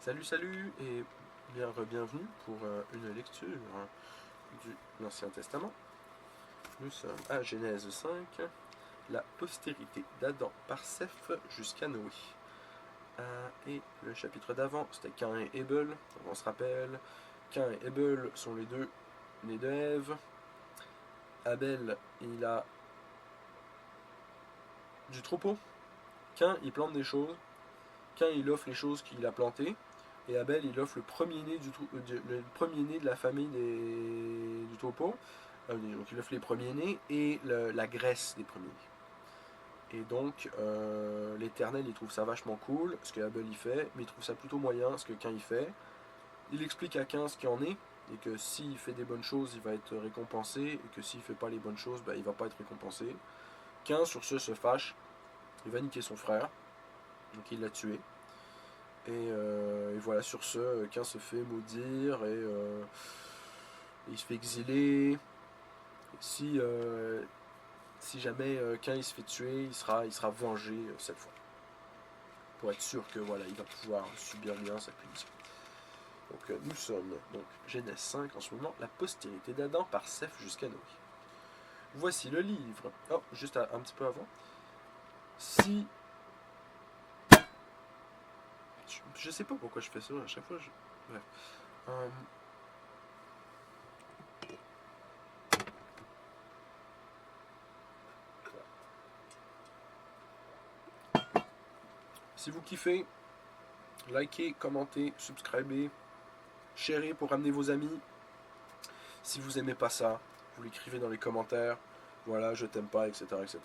Salut et bienvenue pour une lecture de l'Ancien Testament. Nous sommes à Genèse 5, la postérité d'Adam par Seth jusqu'à Noé. Et le chapitre d'avant, c'était Cain et Abel. On se rappelle, Cain et Abel sont les deux nés de Ève. Abel, il a du troupeau. Cain, il plante des choses. Cain, il offre les choses qu'il a plantées. Et Abel, il offre le premier-né de la famille du troupeau. Donc il offre les premiers-nés et la graisse des premiers-nés. Et donc, l'Éternel, il trouve ça vachement cool, ce que Abel il fait, mais il trouve ça plutôt moyen, ce que Cain il fait. Il explique à Cain ce qu'il en est, et que s'il fait des bonnes choses, il va être récompensé, et que s'il fait pas les bonnes choses, il va pas être récompensé. Cain, sur ce, se fâche, il va niquer son frère, donc il l'a tué. Et voilà, sur ce, Cain se fait maudire et il se fait exiler. Si jamais Cain il se fait tuer, il sera vengé cette fois. Pour être sûr que voilà, il va pouvoir subir bien sa punition. Donc nous sommes donc Genèse 5 en ce moment, la postérité d'Adam par Seth jusqu'à Noé. Voici le livre. Oh, juste un petit peu avant. Si je sais pas pourquoi je fais ça à chaque fois. Bref. Si vous kiffez, likez, commentez, subscribez, sharez pour ramener vos amis. Si vous aimez pas ça, vous l'écrivez dans les commentaires. Voilà, je t'aime pas, etc., etc.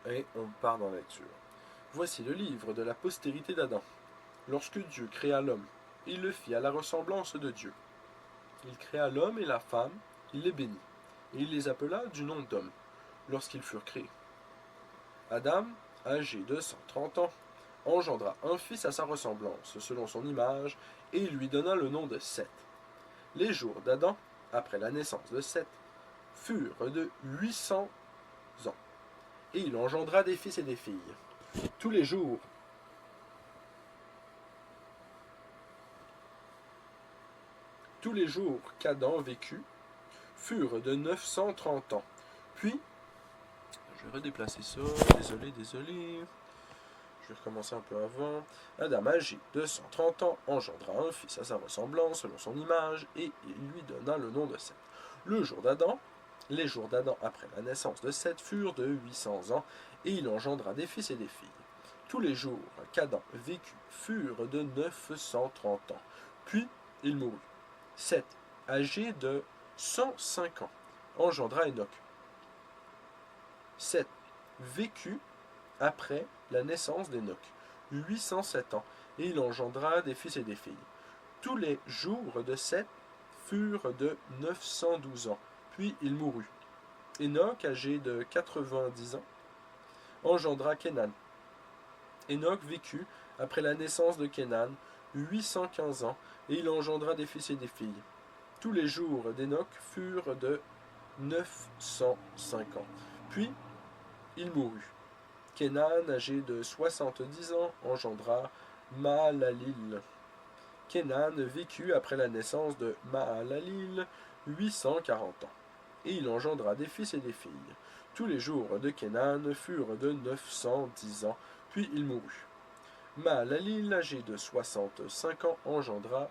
Et on part dans la lecture. Voici le livre de la postérité d'Adam. Lorsque Dieu créa l'homme, il le fit à la ressemblance de Dieu. Il créa l'homme et la femme, il les bénit, et il les appela du nom d'homme, lorsqu'ils furent créés. Adam, âgé de 130 ans, engendra un fils à sa ressemblance, selon son image, et il lui donna le nom de Seth. Les jours d'Adam, après la naissance de Seth, furent de 800 ans, et il engendra des fils et des filles. Tous les jours qu'Adam vécut furent de 930 ans. Puis, je vais redéplacer ça, désolé. Je vais recommencer un peu avant. Adam, âgé de 130 ans, engendra un fils à sa ressemblance, selon son image, et il lui donna le nom de Seth. Les jours d'Adam après la naissance de Seth furent de 800 ans, et il engendra des fils et des filles. Tous les jours qu'Adam vécut furent de 930 ans. Puis il mourut. Seth, âgé de 105 ans, engendra Enoch. Seth vécut après la naissance d'Enoch 807 ans, et il engendra des fils et des filles. Tous les jours de Seth furent de 912 ans, puis il mourut. Enoch, âgé de 90 ans, engendra Kénan. Enoch vécut après la naissance de Kénan 815 ans, et il engendra des fils et des filles. Tous les jours d'Enoch furent de 905 ans, puis il mourut. Kénan, âgé de 70 ans, engendra Mahalalil. Kénan vécut après la naissance de Mahalalil 840 ans, et il engendra des fils et des filles. Tous les jours de Kénan furent de 910 ans, puis il mourut. Mahalalil, âgé de 65 ans, engendra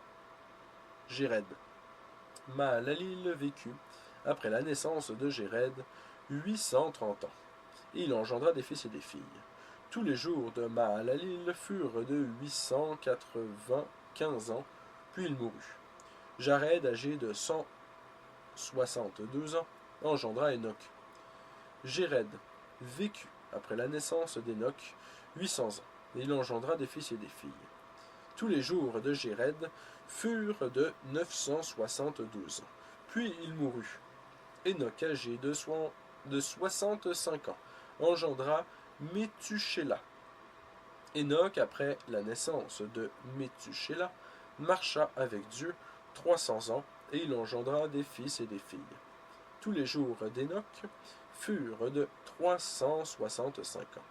Jéred. Mahalalil vécut après la naissance de Jéred 830 ans, et il engendra des fils et des filles. Tous les jours de Mahalalil furent de 895 ans, puis il mourut. Jared, âgé de 162 ans, engendra Enoch. Jéred vécut après la naissance d'Enoch 800 ans, et il engendra des fils et des filles. Tous les jours de Jéred furent de 972 ans, puis il mourut. Enoch, âgé de 65 ans, engendra Métuchéla. Enoch, après la naissance de Métuchéla, marcha avec Dieu 300 ans, et il engendra des fils et des filles. Tous les jours d'Enoch furent de 365 ans.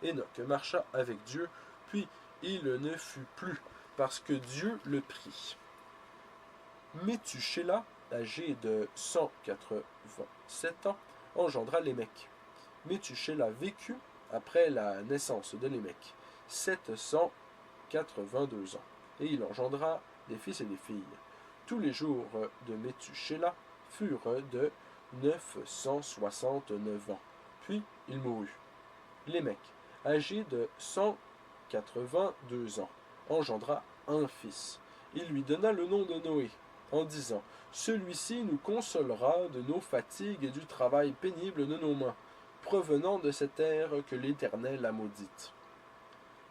Enoch marcha avec Dieu Puis il ne fut plus, parce que Dieu le prit. Méthusélah, âgé de 187 ans, engendra Lémec. Méthusélah vécut, après la naissance de Lémec, 782 ans, et il engendra des fils et des filles. Tous les jours de Méthusélah furent de 969 ans. Puis il mourut. Lémec, âgé de 182 ans, engendra un fils. Il lui donna le nom de Noé, en disant, « Celui-ci nous consolera de nos fatigues et du travail pénible de nos mains, provenant de cette terre que l'Éternel a maudite. »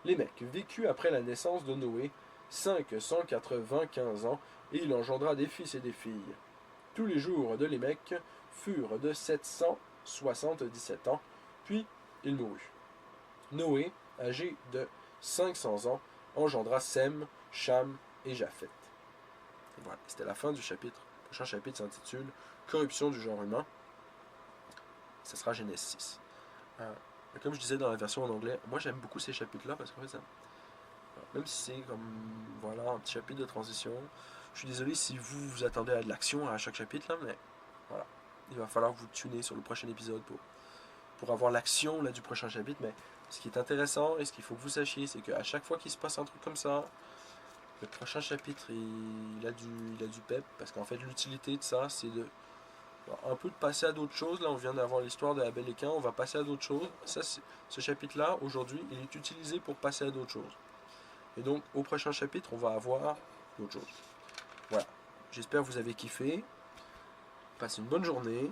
Lémec vécut après la naissance de Noé 595 ans, et il engendra des fils et des filles. Tous les jours de Lémec furent de 777 ans, puis il mourut. Noé, âgé de 500 ans, engendra Sem, Cham et Japheth. Et voilà, c'était la fin du chapitre. Le prochain chapitre s'intitule Corruption du genre humain. Ce sera Genèse 6. Comme je disais dans la version en anglais, moi j'aime beaucoup ces chapitres-là parce qu'en fait, même si c'est comme voilà, un petit chapitre de transition, je suis désolé si vous vous attendez à de l'action à chaque chapitre, là, mais voilà, il va falloir vous tuner sur le prochain épisode pour avoir l'action là, du prochain chapitre. Mais ce qui est intéressant et ce qu'il faut que vous sachiez, c'est qu'à chaque fois qu'il se passe un truc comme ça, le prochain chapitre il a du pep, parce qu'en fait l'utilité de ça, c'est de un peu de passer à d'autres choses. Là on vient d'avoir l'histoire de Abel et Caïn, on va passer à d'autres choses. Ça, ce chapitre là aujourd'hui il est utilisé pour passer à d'autres choses, et donc au prochain chapitre on va avoir d'autres choses. Voilà, j'espère que vous avez kiffé. Passez une bonne journée,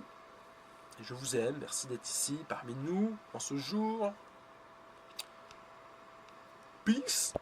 et je vous aime, merci d'être ici parmi nous en ce jour. Peace.